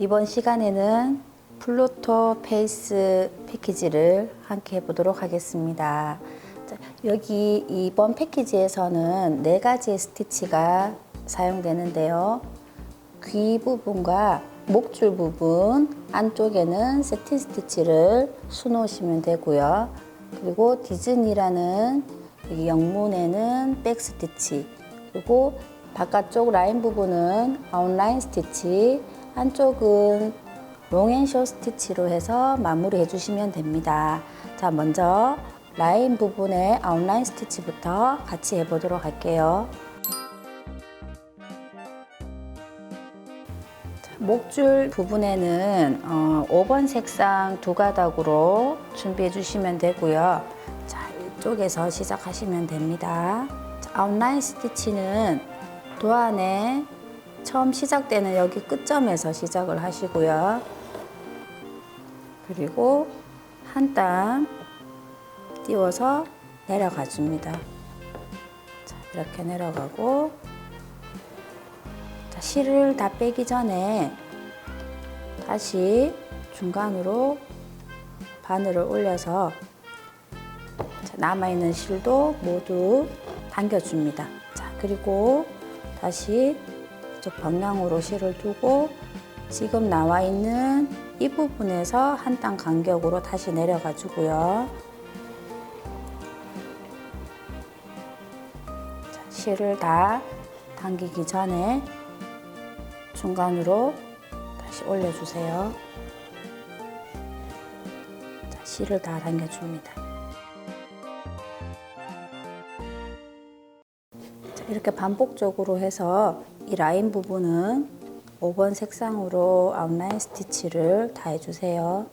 이번 시간에는 플루토 페이스 패키지를 함께 해보도록 하겠습니다. 자, 여기 이번 패키지에서는 4가지의 스티치가 사용되는데요. 귀 부분과 목줄 부분 안쪽에는 세틴 스티치를 수놓으시면 되고요. 그리고 디즈니라는 여기 영문에는 백 스티치, 그리고 바깥쪽 라인 부분은 아웃라인 스티치, 안쪽은 롱앤쇼 스티치로 해서 마무리 해주시면 됩니다. 자, 먼저 라인 부분의 아웃라인 스티치부터 같이 해보도록 할게요. 목줄 부분에는 5번 색상 2가닥으로 준비해 주시면 되고요. 자, 이쪽에서 시작하시면 됩니다. 자, 아웃라인 스티치는 도안에 처음 시작되는 여기 끝점에서 시작을 하시고요. 그리고 한 땀 띄워서 내려가 줍니다. 자, 이렇게 내려가고, 자, 실을 다 빼기 전에 다시 중간으로 바늘을 올려서 남아있는 실도 모두 당겨줍니다. 자, 그리고 다시 이쪽 방향으로 실을 두고 지금 나와 있는 이 부분에서 한 땀 간격으로 다시 내려가 주고요. 자, 실을 다 당기기 전에 중간으로 다시 올려주세요. 자, 실을 다 당겨줍니다. 자, 이렇게 반복적으로 해서 이 라인 부분은 5번 색상으로 아웃라인 스티치를 다 해주세요.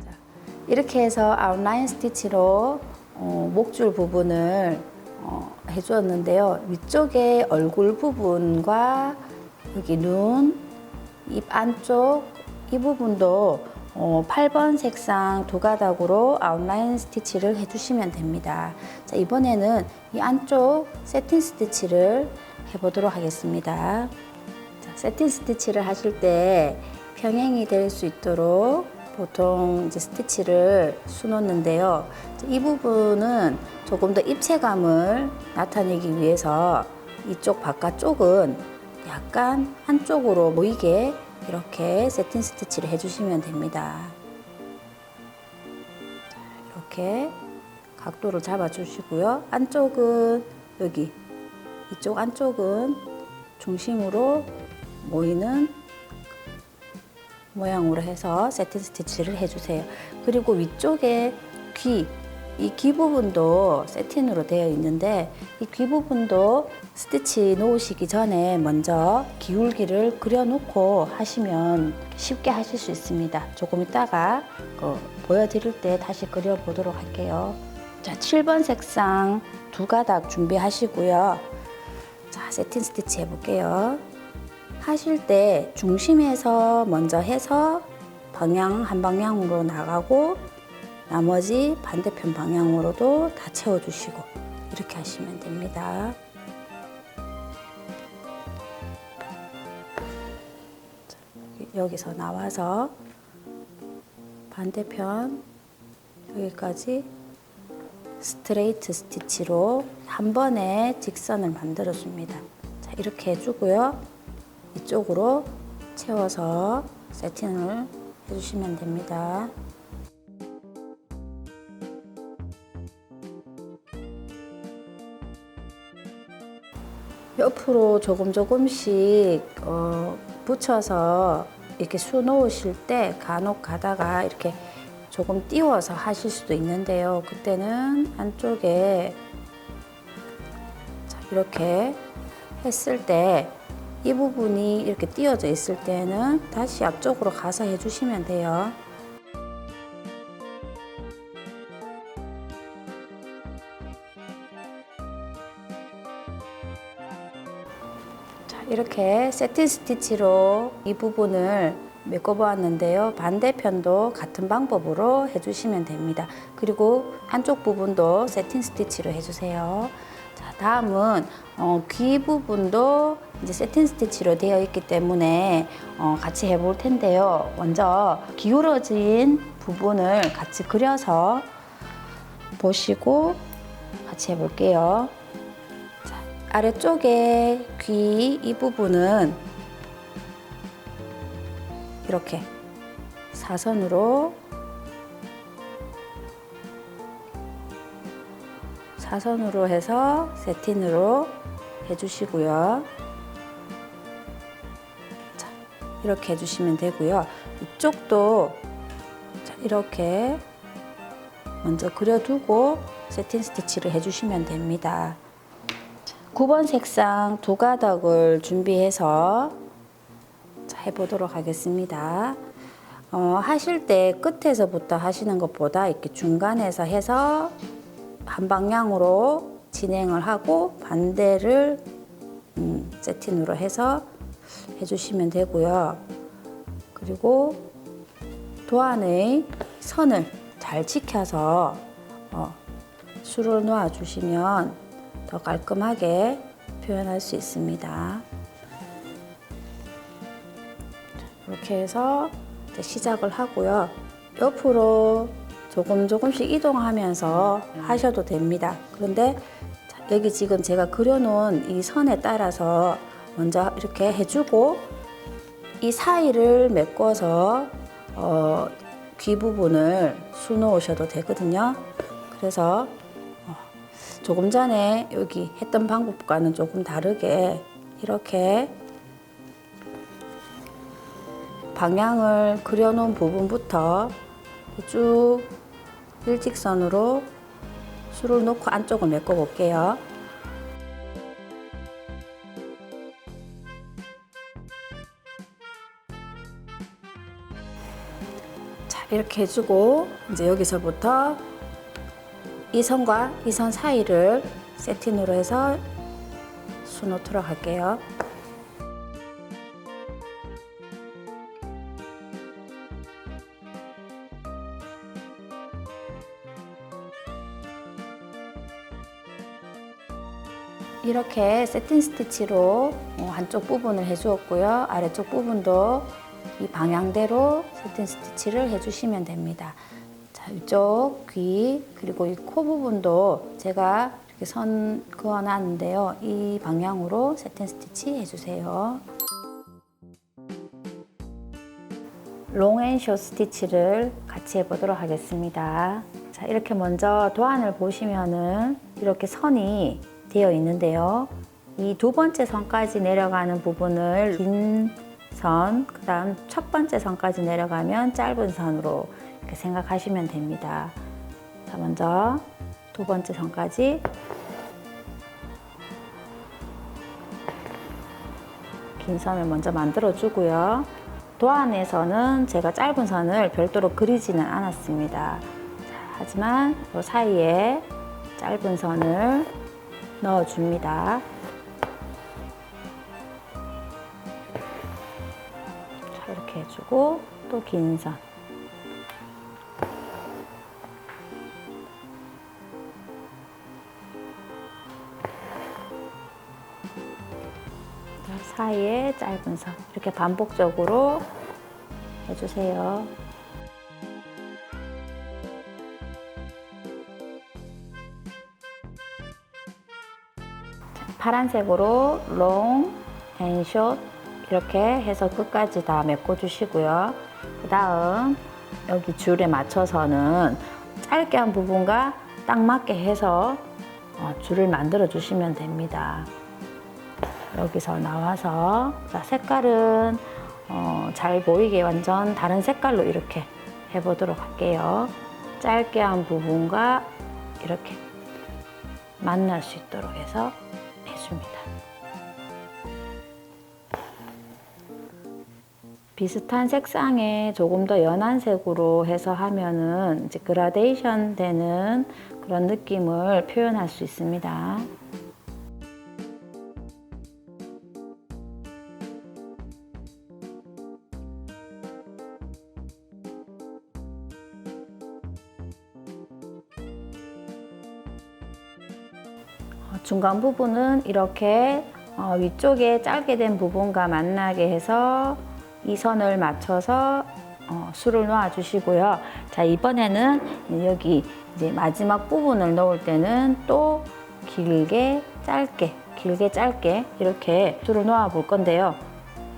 자, 이렇게 해서 아웃라인 스티치로 목줄 부분을 해주었는데요. 위쪽에 얼굴 부분과 여기 눈, 입 안쪽 이 부분도 8번 색상 2가닥으로 아웃라인 스티치를 해주시면 됩니다. 자, 이번에는 이 안쪽 세틴 스티치를 해보도록 하겠습니다. 자, 세틴 스티치를 하실 때 평행이 될 수 있도록 보통 이제 스티치를 수놓는데요. 이 부분은 조금 더 입체감을 나타내기 위해서 이쪽 바깥쪽은 약간 한쪽으로 모이게 이렇게 세틴 스티치를 해주시면 됩니다. 이렇게 각도를 잡아주시고요. 안쪽은 여기, 이쪽 안쪽은 중심으로 모이는 모양으로 해서 세틴 스티치를 해주세요. 그리고 위쪽에 이 귀 부분도 세틴으로 되어 있는데 이 귀 부분도 스티치 놓으시기 전에 먼저 기울기를 그려놓고 하시면 쉽게 하실 수 있습니다. 조금 이따가 보여드릴 때 다시 그려보도록 할게요. 자, 7번 색상 2가닥 준비하시고요. 자, 세틴 스티치 해볼게요. 하실 때 중심에서 먼저 해서 한 방향으로 나가고 나머지 반대편 방향으로도 다 채워주시고 이렇게 하시면 됩니다. 자, 여기서 나와서 반대편 여기까지 스트레이트 스티치로 한 번에 직선을 만들어 줍니다. 자, 이렇게 해주고요. 이쪽으로 채워서 세팅을 해주시면 됩니다. 옆으로 조금씩 붙여서 이렇게 수놓으실 때 간혹 가다가 이렇게 조금 띄워서 하실 수도 있는데요. 그때는 안쪽에 이렇게 했을 때 이 부분이 이렇게 띄어져 있을 때는 다시 앞쪽으로 가서 해주시면 돼요. 자, 이렇게 세틴 스티치로 이 부분을 메꿔보았는데요. 반대편도 같은 방법으로 해주시면 됩니다. 그리고 한쪽 부분도 세틴 스티치로 해주세요. 자, 다음은 귀 부분도 이제 세틴 스티치로 되어 있기 때문에 같이 해볼 텐데요. 먼저 기울어진 부분을 같이 그려서 보시고 같이 해볼게요. 자, 아래쪽에 귀 이 부분은 이렇게 사선으로 해서 세틴으로 해주시고요. 자, 이렇게 해주시면 되고요. 이쪽도 자, 이렇게 먼저 그려두고 세틴 스티치를 해주시면 됩니다. 9번 색상 두 가닥을 준비해서 자, 해보도록 하겠습니다. 하실 때 끝에서부터 하시는 것보다 이렇게 중간에서 해서 한 방향으로 진행을 하고 반대를 세틴으로 해서 해주시면 되고요. 그리고 도안의 선을 잘 지켜서 술을 놓아 주시면 더 깔끔하게 표현할 수 있습니다. 이렇게 해서 이제 시작을 하고요. 옆으로 조금씩 이동하면서 하셔도 됩니다. 그런데 여기 지금 제가 그려놓은 이 선에 따라서 먼저 이렇게 해주고 이 사이를 메꿔서 귀 부분을 수놓으셔도 되거든요. 그래서 조금 전에 여기 했던 방법과는 조금 다르게 이렇게 방향을 그려놓은 부분부터 쭉 일직선으로 술을 놓고 안쪽을 메꿔 볼게요. 자, 이렇게 해주고 이제 여기서부터 이 선과 이 선 사이를 세틴으로 해서 수놓도록 할게요. 이렇게 세틴 스티치로 한쪽 부분을 해주었고요. 아래쪽 부분도 이 방향대로 세틴 스티치를 해주시면 됩니다. 자, 이쪽 귀 그리고 이 코 부분도 제가 이렇게 선 그어놨는데요. 이 방향으로 세틴 스티치 해주세요. 롱앤숏 스티치를 같이 해보도록 하겠습니다. 자, 이렇게 먼저 도안을 보시면은 이렇게 선이 되어 있는데요. 이 두 번째 선까지 내려가는 부분을 긴 선, 그 다음 첫 번째 선까지 내려가면 짧은 선으로 이렇게 생각하시면 됩니다. 자, 먼저 두 번째 선까지 긴 선을 먼저 만들어 주고요. 도안에서는 제가 짧은 선을 별도로 그리지는 않았습니다. 자, 하지만 이 사이에 짧은 선을 넣어줍니다. 자, 이렇게 해주고 또 긴 선. 사이에 짧은 선. 이렇게 반복적으로 해주세요. 파란색으로 롱 앤 숏 이렇게 해서 끝까지 다 메꿔주시고요. 그 다음 여기 줄에 맞춰서는 짧게 한 부분과 딱 맞게 해서 줄을 만들어 주시면 됩니다. 여기서 나와서 자, 색깔은 잘 보이게 완전 다른 색깔로 이렇게 해보도록 할게요. 짧게 한 부분과 이렇게 만날 수 있도록 해서 해줍니다. 비슷한 색상에 조금 더 연한 색으로 해서 하면은 이제 그라데이션 되는 그런 느낌을 표현할 수 있습니다. 중간 부분은 이렇게 위쪽에 짧게 된 부분과 만나게 해서 이 선을 맞춰서 술을 놓아 주시고요. 자, 이번에는 여기 이제 마지막 부분을 넣을 때는 또 길게 짧게 이렇게 술을 놓아 볼 건데요.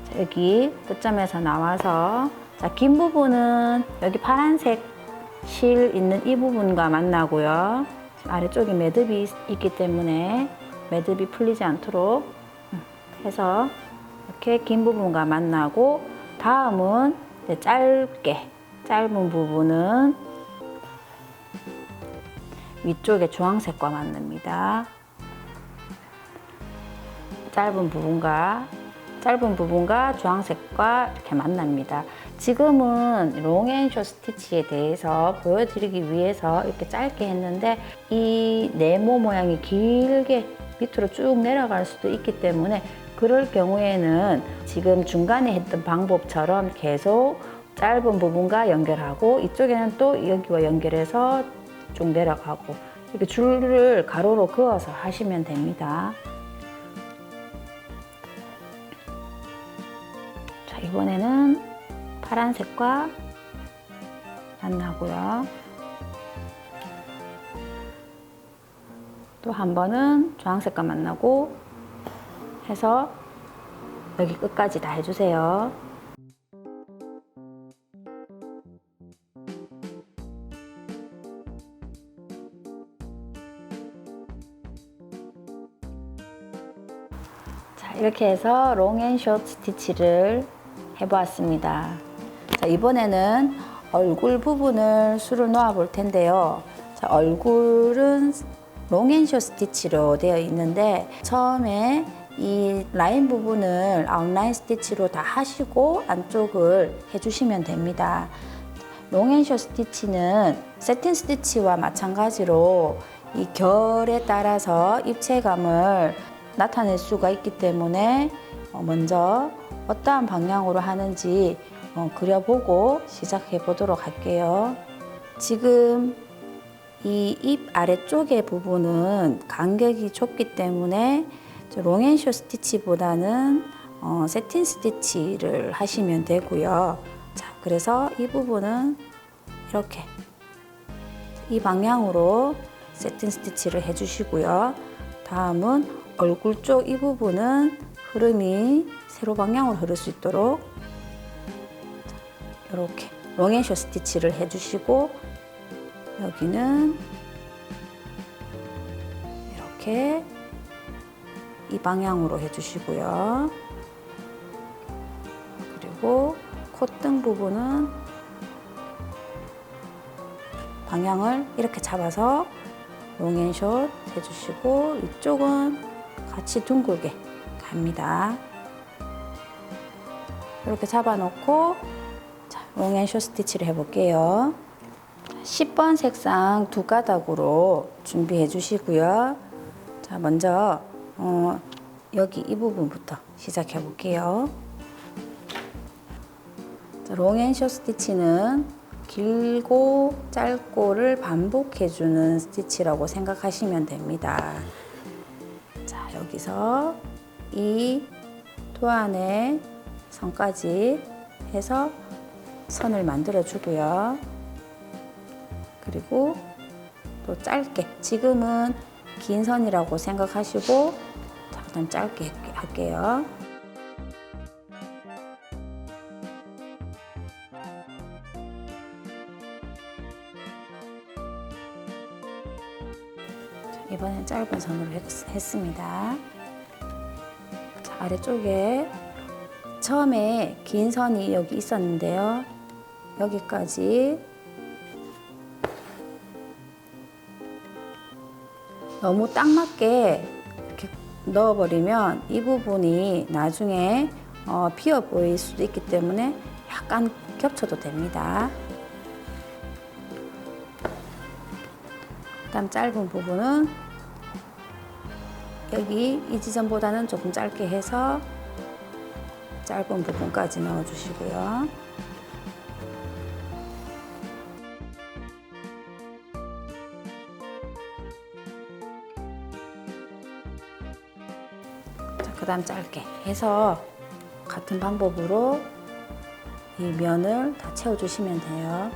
자, 여기 끝점에서 나와서 자, 긴 부분은 여기 파란색 실 있는 이 부분과 만나고요. 아래쪽에 매듭이 있기 때문에 매듭이 풀리지 않도록 해서 이렇게 긴 부분과 만나고, 다음은 이제 짧은 부분은 위쪽에 주황색과 만납니다. 짧은 부분과 주황색과 이렇게 만납니다. 지금은 롱앤숏 스티치에 대해서 보여드리기 위해서 이렇게 짧게 했는데, 이 네모 모양이 길게 밑으로 쭉 내려갈 수도 있기 때문에 그럴 경우에는 지금 중간에 했던 방법처럼 계속 짧은 부분과 연결하고, 이쪽에는 또 여기와 연결해서 쭉 내려가고, 이렇게 줄을 가로로 그어서 하시면 됩니다. 자, 이번에는 파란색과 만나고요. 또 한 번은 주황색과 만나고 해서 여기 끝까지 다 해주세요. 자, 이렇게 해서 롱앤숏 스티치를 해보았습니다. 자, 이번에는 얼굴 부분을 술을 놓아 볼 텐데요. 자, 얼굴은 롱앤숏 스티치로 되어 있는데, 처음에 이 라인 부분을 아웃라인 스티치로 다 하시고 안쪽을 해주시면 됩니다. 롱앤숏 스티치는 세틴 스티치와 마찬가지로 이 결에 따라서 입체감을 나타낼 수가 있기 때문에 먼저 어떠한 방향으로 하는지 그려보고 시작해 보도록 할게요. 지금 이 입 아래쪽의 부분은 간격이 좁기 때문에 롱앤숏 스티치보다는 세틴 스티치를 하시면 되고요. 자, 그래서 이 부분은 이렇게 이 방향으로 세틴 스티치를 해주시고요. 다음은 얼굴 쪽 이 부분은 흐름이 세로 방향으로 흐를 수 있도록 이렇게 롱앤숏 스티치를 해주시고, 여기는 이렇게 이 방향으로 해주시고요. 그리고 콧등 부분은 방향을 이렇게 잡아서 롱앤숏 해주시고, 이쪽은 같이 둥글게 갑니다. 이렇게 잡아놓고 롱앤숏 스티치를 해볼게요. 10번 색상 두 가닥으로 준비해 주시고요. 자, 먼저 여기 이 부분부터 시작해 볼게요. 롱앤숏 스티치는 길고 짧고를 반복해 주는 스티치라고 생각하시면 됩니다. 자, 여기서 이 도안의 선까지 해서 선을 만들어 주고요. 그리고 또 짧게, 지금은 긴 선이라고 생각하시고 일단 짧게 할게요. 이번엔 짧은 선으로 했습니다. 자, 아래쪽에 처음에 긴 선이 여기 있었는데요. 여기까지 너무 딱 맞게 이렇게 넣어버리면 이 부분이 나중에 비어 보일 수도 있기 때문에 약간 겹쳐도 됩니다. 그다음 짧은 부분은 여기 이 지점보다는 조금 짧게 해서 짧은 부분까지 넣어주시고요. 그다음 짧게 해서 같은 방법으로 이 면을 다 채워주시면 돼요.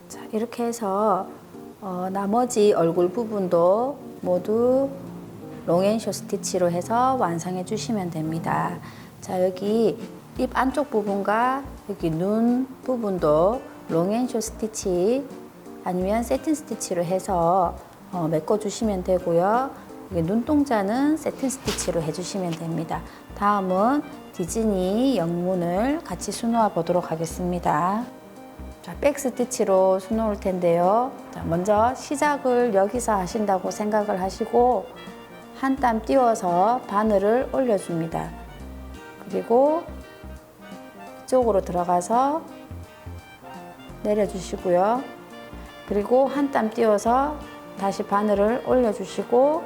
자, 이렇게 해서 나머지 얼굴 부분도 모두 롱앤쇼 스티치로 해서 완성해 주시면 됩니다. 자, 여기 입 안쪽 부분과 여기 눈 부분도 롱앤쇼 스티치 아니면 세틴 스티치로 해서 메꿔 주시면 되고요. 눈동자는 세틴 스티치로 해주시면 됩니다. 다음은 디즈니 영문을 같이 수놓아 보도록 하겠습니다. 자, 백 스티치로 수놓을 텐데요. 자, 먼저 시작을 여기서 하신다고 생각을 하시고 한 땀 띄워서 바늘을 올려줍니다. 그리고 이쪽으로 들어가서 내려주시고요. 그리고 한 땀 띄워서 다시 바늘을 올려주시고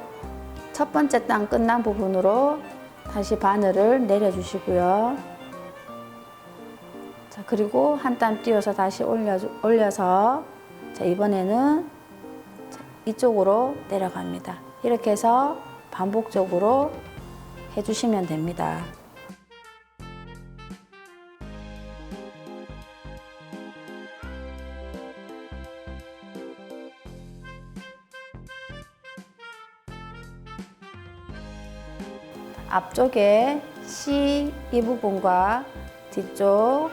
첫 번째 땀 끝난 부분으로 다시 바늘을 내려주시고요. 자, 그리고 한 땀 띄워서 다시 올려서 자, 이번에는 이쪽으로 내려갑니다. 이렇게 해서 반복적으로 해주시면 됩니다. 앞쪽에 C 이 부분과 뒤쪽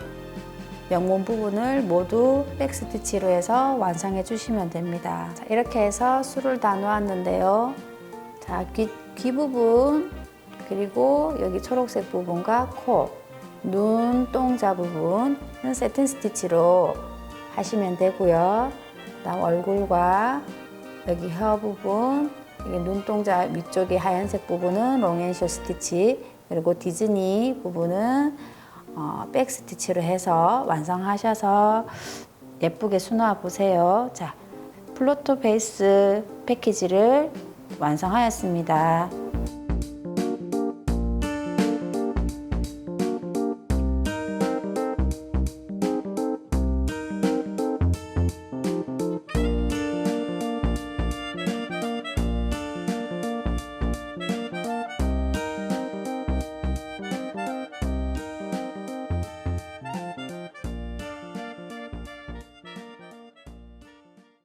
영문 부분을 모두 백스티치로 해서 완성해 주시면 됩니다. 자, 이렇게 해서 술을 다 놓았는데요. 자, 귀 부분 그리고 여기 초록색 부분과 코, 눈동자 부분은 세틴 스티치로 하시면 되고요. 그다음 얼굴과 여기 혀 부분, 여기 눈동자 위쪽에 하얀색 부분은 롱앤쇼 스티치, 그리고 디즈니 부분은 백 스티치로 해서 완성하셔서 예쁘게 수놓아 보세요. 자, 플로토 베이스 패키지를 완성하였습니다.